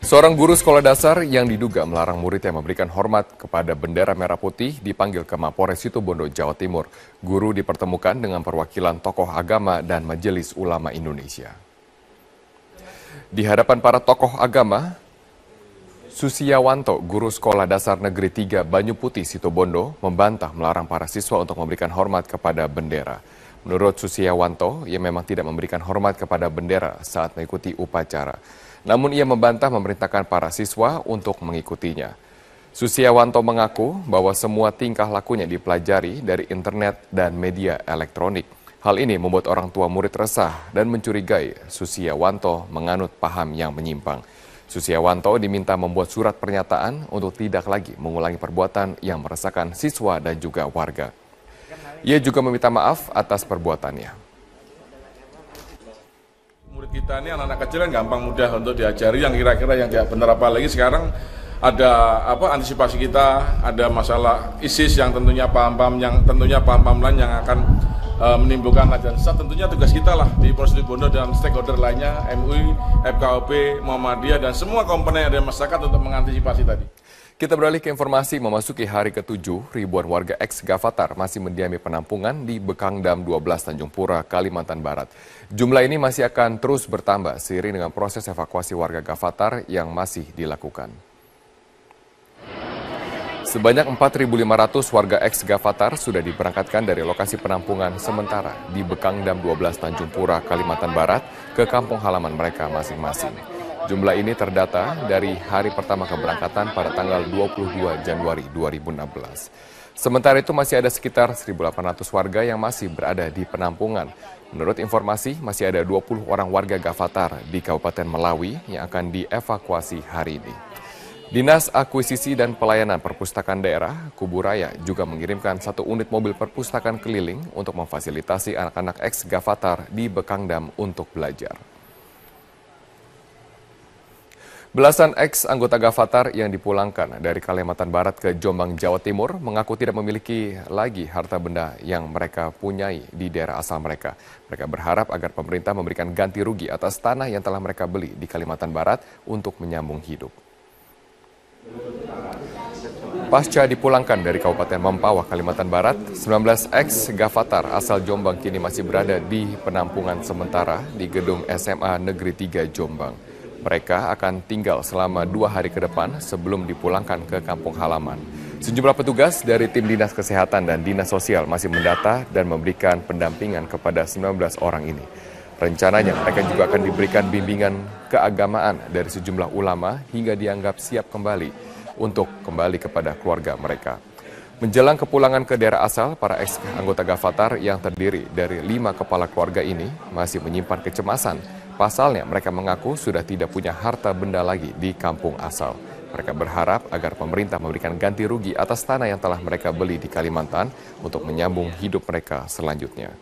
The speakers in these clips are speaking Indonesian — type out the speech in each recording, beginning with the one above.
Seorang guru sekolah dasar yang diduga melarang murid yang memberikan hormat kepada bendera merah putih dipanggil ke Mapolres Situbondo, Jawa Timur. Guru dipertemukan dengan perwakilan tokoh agama dan Majelis Ulama Indonesia. Di hadapan para tokoh agama, Susiawanto, guru sekolah dasar negeri 3 Banyu Putih, Situbondo, membantah melarang para siswa untuk memberikan hormat kepada bendera. Menurut Susiawanto, ia memang tidak memberikan hormat kepada bendera saat mengikuti upacara. Namun ia membantah memerintahkan para siswa untuk mengikutinya. Susiawanto mengaku bahwa semua tingkah lakunya dipelajari dari internet dan media elektronik. Hal ini membuat orang tua murid resah dan mencurigai Susiawanto menganut paham yang menyimpang. Susiawanto diminta membuat surat pernyataan untuk tidak lagi mengulangi perbuatan yang meresahkan siswa dan juga warga. Ia juga meminta maaf atas perbuatannya. Murid kita ini anak-anak kecil kan gampang mudah untuk diajari yang kira-kira yang tidak benar, apalagi sekarang ada antisipasi kita, ada masalah ISIS yang tentunya paham-paham lain yang akan menimbulkan ajaran sesat. Tentunya tugas kita lah di Polres Situbondo dan stakeholder lainnya, MUI, FKOP, Muhammadiyah dan semua komponen yang ada di masyarakat untuk mengantisipasi tadi. Kita beralih ke informasi memasuki hari ke-7, ribuan warga ex-Gavatar masih mendiami penampungan di Bekangdam 12 Tanjung Pura, Kalimantan Barat. Jumlah ini masih akan terus bertambah seiring dengan proses evakuasi warga Gavatar yang masih dilakukan. Sebanyak 4.500 warga ex-Gavatar sudah diberangkatkan dari lokasi penampungan sementara di Bekangdam 12 Tanjung Pura, Kalimantan Barat ke kampung halaman mereka masing-masing. Jumlah ini terdata dari hari pertama keberangkatan pada tanggal 22 Januari 2016. Sementara itu masih ada sekitar 1.800 warga yang masih berada di penampungan. Menurut informasi, masih ada 20 orang warga Gavatar di Kabupaten Melawi yang akan dievakuasi hari ini. Dinas Akuisisi dan Pelayanan Perpustakaan Daerah, Kuburaya, juga mengirimkan 1 unit mobil perpustakaan keliling untuk memfasilitasi anak-anak ex-Gavatar di Bekangdam untuk belajar. Belasan ex-anggota Gavatar yang dipulangkan dari Kalimantan Barat ke Jombang, Jawa Timur mengaku tidak memiliki lagi harta benda yang mereka punyai di daerah asal mereka. Mereka berharap agar pemerintah memberikan ganti rugi atas tanah yang telah mereka beli di Kalimantan Barat untuk menyambung hidup. Pasca dipulangkan dari Kabupaten Mempawah, Kalimantan Barat, 19 ex-Gavatar asal Jombang kini masih berada di penampungan sementara di gedung SMA Negeri 3 Jombang. Mereka akan tinggal selama 2 hari ke depan sebelum dipulangkan ke kampung halaman. Sejumlah petugas dari tim Dinas Kesehatan dan Dinas Sosial masih mendata dan memberikan pendampingan kepada 19 orang ini. Rencananya mereka juga akan diberikan bimbingan keagamaan dari sejumlah ulama hingga dianggap siap kembali untuk kembali kepada keluarga mereka. Menjelang kepulangan ke daerah asal, para ex-anggota Gavatar yang terdiri dari 5 kepala keluarga ini masih menyimpan kecemasan. Pasalnya, mereka mengaku sudah tidak punya harta benda lagi di kampung asal. Mereka berharap agar pemerintah memberikan ganti rugi atas tanah yang telah mereka beli di Kalimantan untuk menyambung hidup mereka selanjutnya.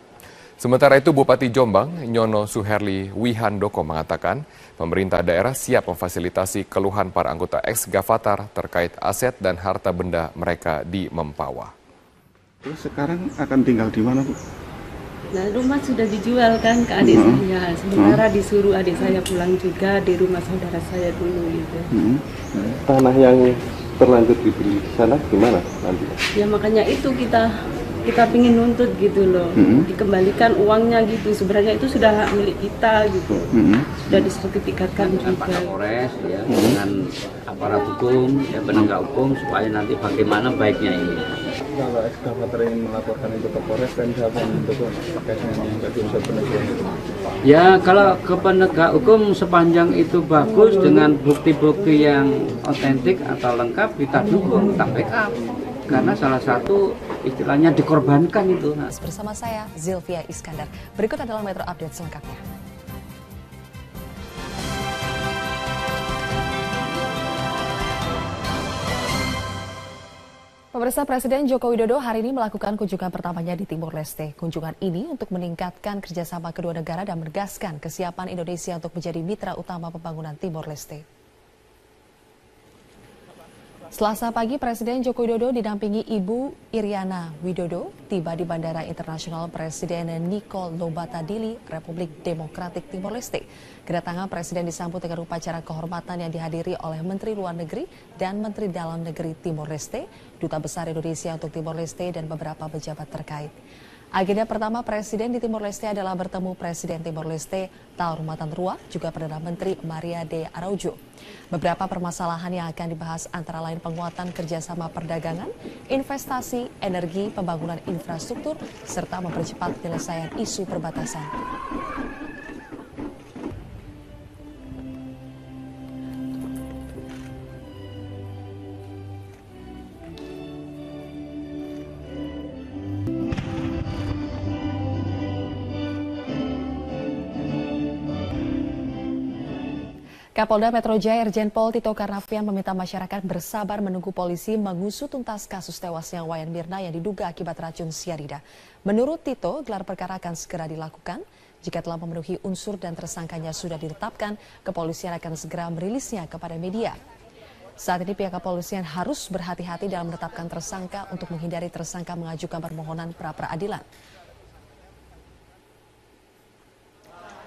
Sementara itu, Bupati Jombang, Nyono Suherli Wihandoko mengatakan, pemerintah daerah siap memfasilitasi keluhan para anggota ex-Gavatar terkait aset dan harta benda mereka di Mempawah. Sekarang akan tinggal di mana, Bu? Nah, rumah sudah dijual kan ke adik saya, sementara disuruh adik saya pulang juga di rumah saudara saya dulu gitu. Tanah yang terlanjur dibeli di sana gimana nanti? Ya makanya itu kita pingin nuntut gitu loh, dikembalikan uangnya gitu. Sebenarnya itu sudah hak milik kita gitu, sudah disertifikatkan juga. Pak Kapolres ya, dengan aparat hukum, ya penegak hukum supaya nanti bagaimana baiknya ini. Kalau ex-Gavatar ingin melaporkan itu ke Polres dan siapa yang mendukung pakainya menjadi unsur penegak hukum? Ya kalau ke penegak hukum sepanjang itu bagus dengan bukti-bukti yang otentik atau lengkap kita dukung, kita backup. Karena salah satu istilahnya dikorbankan itu. Bersama saya Zilvia Iskandar. Berikut adalah Metro Update selengkapnya. Pemirsa, Presiden Joko Widodo hari ini melakukan kunjungan pertamanya di Timor Leste. Kunjungan ini untuk meningkatkan kerjasama kedua negara dan menegaskan kesiapan Indonesia untuk menjadi mitra utama pembangunan Timor Leste. Selasa pagi, Presiden Joko Widodo didampingi Ibu Iriana Widodo tiba di Bandara Internasional Presiden Niko Lobatadili, Republik Demokratik Timor Leste. Kedatangan Presiden disambut dengan upacara kehormatan yang dihadiri oleh Menteri Luar Negeri dan Menteri Dalam Negeri Timor Leste, Duta Besar Indonesia untuk Timor Leste, dan beberapa pejabat terkait. Agenda pertama Presiden di Timor Leste adalah bertemu Presiden Timor Leste Taur Matanrua, juga Perdana Menteri Maria de Araujo. Beberapa permasalahan yang akan dibahas antara lain penguatan kerjasama perdagangan, investasi, energi, pembangunan infrastruktur, serta mempercepat penyelesaian isu perbatasan. Kapolda Metro Jaya Irjen Pol Tito Karnavian meminta masyarakat bersabar menunggu polisi mengusut tuntas kasus tewasnya Wayan Mirna yang diduga akibat racun sianida. Menurut Tito, gelar perkara akan segera dilakukan. Jika telah memenuhi unsur dan tersangkanya sudah ditetapkan, kepolisian akan segera merilisnya kepada media. Saat ini pihak kepolisian harus berhati-hati dalam menetapkan tersangka untuk menghindari tersangka mengajukan permohonan pra-peradilan.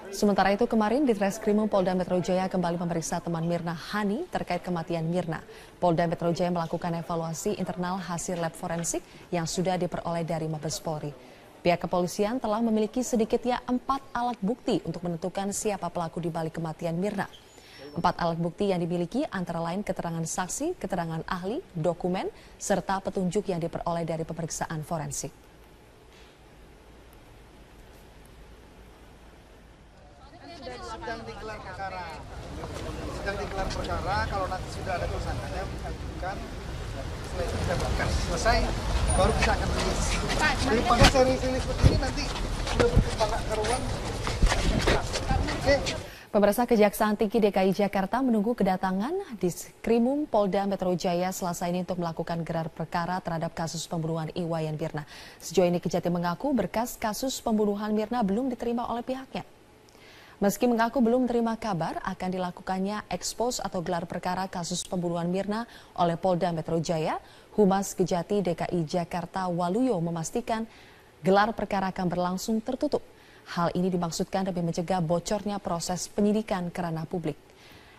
Sementara itu kemarin di Treskrimum Polda Metro Jaya kembali memeriksa teman Mirna, Hani, terkait kematian Mirna. Polda Metro Jaya melakukan evaluasi internal hasil lab forensik yang sudah diperoleh dari Mabes Polri. Pihak kepolisian telah memiliki sedikitnya 4 alat bukti untuk menentukan siapa pelaku di balik kematian Mirna. 4 alat bukti yang dimiliki antara lain keterangan saksi, keterangan ahli, dokumen, serta petunjuk yang diperoleh dari pemeriksaan forensik. Sedang digelar perkara, kalau nanti sudah ada tersangkanya akan setelah itu kita bahkan selesai baru kita akan rilis. Daripada seri seperti ini nanti sudah berkembang keruan. Oke. Pemirsa, Kejaksaan Tinggi DKI Jakarta menunggu kedatangan Diskrimum Polda Metro Jaya Selasa ini untuk melakukan gelar perkara terhadap kasus pembunuhan Wayan Mirna. Sejauh ini Kejati mengaku berkas kasus pembunuhan Mirna belum diterima oleh pihaknya. Meski mengaku belum menerima kabar akan dilakukannya ekspos atau gelar perkara kasus pembunuhan Mirna oleh Polda Metro Jaya, Humas Kejati DKI Jakarta Waluyo memastikan gelar perkara akan berlangsung tertutup. Hal ini dimaksudkan demi mencegah bocornya proses penyidikan ke ranah publik.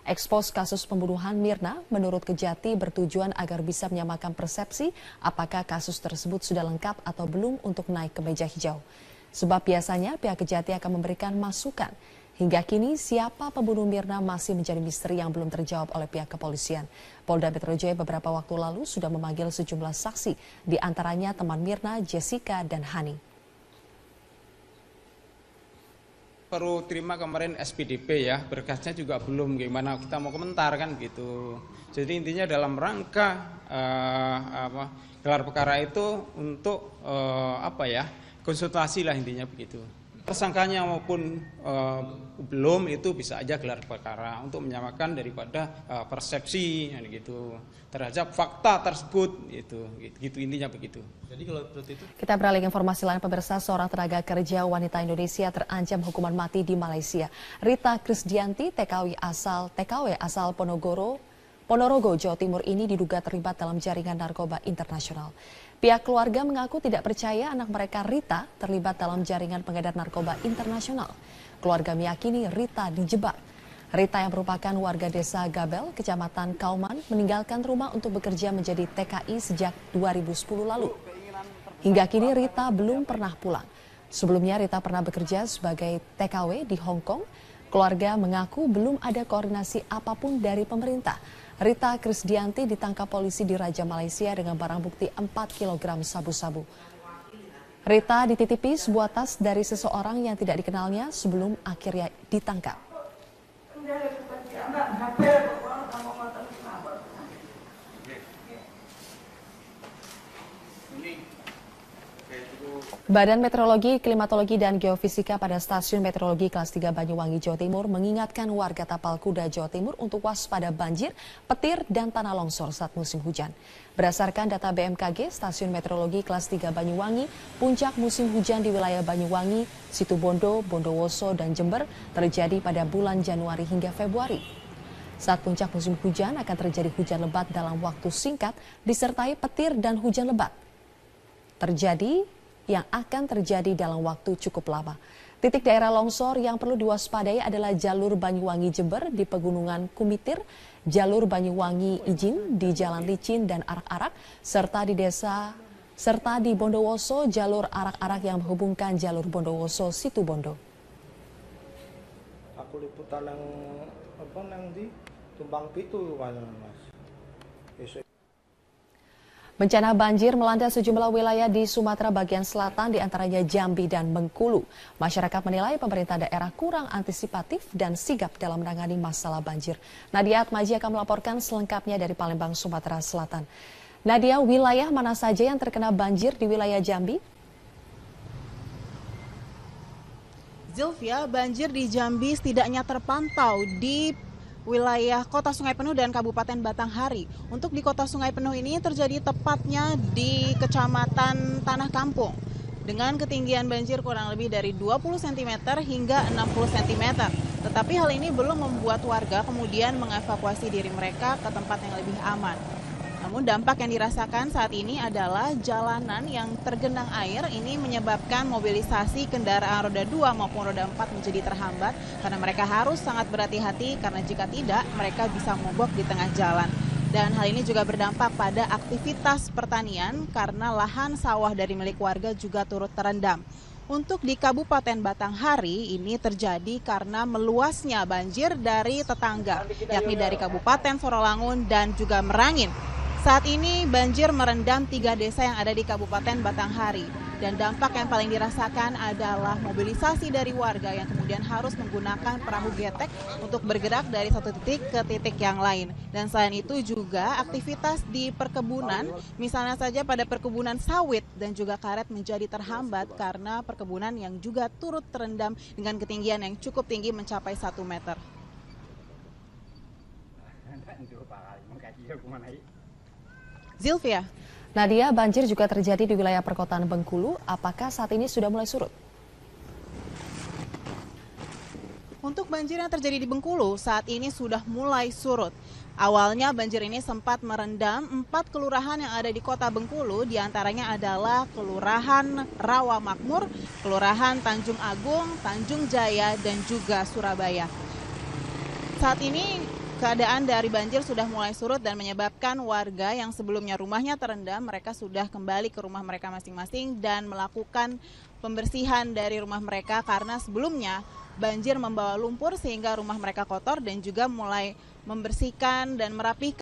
Ekspos kasus pembunuhan Mirna menurut Kejati bertujuan agar bisa menyamakan persepsi apakah kasus tersebut sudah lengkap atau belum untuk naik ke meja hijau. Sebab biasanya pihak Kejati akan memberikan masukan. Hingga kini siapa pembunuh Mirna masih menjadi misteri yang belum terjawab oleh pihak kepolisian. Polda Metro Jaya beberapa waktu lalu sudah memanggil sejumlah saksi, di antaranya teman Mirna, Jessica, dan Hani. Baru terima kemarin SPDP ya, berkasnya juga belum, gimana kita mau komentar kan gitu. Jadi intinya dalam rangka gelar perkara itu untuk konsultasi lah intinya begitu. Tersangkanya maupun belum itu bisa aja gelar perkara untuk menyamakan daripada persepsi gitu terhadap fakta tersebut gitu intinya begitu. Jadi kalau seperti itu. Kita beralih ke informasi lain, pemirsa. Seorang tenaga kerja wanita Indonesia terancam hukuman mati di Malaysia. Rita Krisdianti, TKW asal Ponorogo, Jawa Timur ini diduga terlibat dalam jaringan narkoba internasional. Pihak keluarga mengaku tidak percaya anak mereka Rita terlibat dalam jaringan pengedar narkoba internasional. Keluarga meyakini Rita dijebak. Rita yang merupakan warga desa Gabel, Kecamatan Kauman, meninggalkan rumah untuk bekerja menjadi TKI sejak 2010 lalu. Hingga kini Rita belum pernah pulang. Sebelumnya Rita pernah bekerja sebagai TKW di Hong Kong. Keluarga mengaku belum ada koordinasi apapun dari pemerintah. Rita Krisdianti ditangkap polisi di Raja Malaysia dengan barang bukti 4 kg sabu-sabu. Rita dititipi sebuah tas dari seseorang yang tidak dikenalnya sebelum akhirnya ditangkap. Badan Meteorologi, Klimatologi, dan Geofisika pada Stasiun Meteorologi Kelas 3 Banyuwangi, Jawa Timur mengingatkan warga Tapal Kuda, Jawa Timur untuk waspada banjir, petir, dan tanah longsor saat musim hujan. Berdasarkan data BMKG, Stasiun Meteorologi Kelas 3 Banyuwangi, puncak musim hujan di wilayah Banyuwangi, Situbondo, Bondowoso, dan Jember terjadi pada bulan Januari hingga Februari. Saat puncak musim hujan akan terjadi hujan lebat dalam waktu singkat disertai petir dan hujan lebat. Yang akan terjadi dalam waktu cukup lama. Titik daerah longsor yang perlu diwaspadai adalah jalur Banyuwangi Jember di Pegunungan Kumitir, jalur Banyuwangi Ijin di Jalan Licin dan Arak-Arak, serta di Bondowoso jalur Arak-Arak yang menghubungkan jalur Bondowoso Situbondo. Aku liputan yang di Tumbang Pitu Mas. Bencana banjir melanda sejumlah wilayah di Sumatera bagian selatan, diantaranya Jambi dan Bengkulu. Masyarakat menilai pemerintah daerah kurang antisipatif dan sigap dalam menangani masalah banjir. Nadia Atmaji akan melaporkan selengkapnya dari Palembang, Sumatera Selatan. Nadia, wilayah mana saja yang terkena banjir di wilayah Jambi? Zilvia, banjir di Jambi setidaknya terpantau di wilayah Kota Sungai Penuh dan Kabupaten Batanghari. Untuk di Kota Sungai Penuh ini terjadi tepatnya di Kecamatan Tanah Kampung dengan ketinggian banjir kurang lebih dari 20 cm hingga 60 cm. Tetapi hal ini belum membuat warga kemudian mengevakuasi diri mereka ke tempat yang lebih aman. Namun dampak yang dirasakan saat ini adalah jalanan yang tergenang air. Ini menyebabkan mobilisasi kendaraan roda 2 maupun roda 4 menjadi terhambat karena mereka harus sangat berhati-hati karena jika tidak mereka bisa mogok di tengah jalan. Dan hal ini juga berdampak pada aktivitas pertanian karena lahan sawah dari milik warga juga turut terendam. Untuk di Kabupaten Batanghari ini terjadi karena meluasnya banjir dari tetangga, yakni dari Kabupaten Sorolangun dan juga Merangin. Saat ini banjir merendam 3 desa yang ada di Kabupaten Batanghari. Dan dampak yang paling dirasakan adalah mobilisasi dari warga yang kemudian harus menggunakan perahu getek untuk bergerak dari satu titik ke titik yang lain. Dan selain itu juga aktivitas di perkebunan, misalnya saja pada perkebunan sawit dan juga karet menjadi terhambat karena perkebunan yang juga turut terendam dengan ketinggian yang cukup tinggi mencapai 1 meter. Zilvia. Nadia, banjir juga terjadi di wilayah perkotaan Bengkulu. Apakah saat ini sudah mulai surut? Untuk banjir yang terjadi di Bengkulu, saat ini sudah mulai surut. Awalnya banjir ini sempat merendam 4 kelurahan yang ada di kota Bengkulu, diantaranya adalah Kelurahan Rawa Makmur, Kelurahan Tanjung Agung, Tanjung Jaya, dan juga Surabaya. Saat ini keadaan dari banjir sudah mulai surut dan menyebabkan warga yang sebelumnya rumahnya terendam, mereka sudah kembali ke rumah mereka masing-masing dan melakukan pembersihan dari rumah mereka karena sebelumnya banjir membawa lumpur sehingga rumah mereka kotor dan juga mulai membersihkan dan merapihkan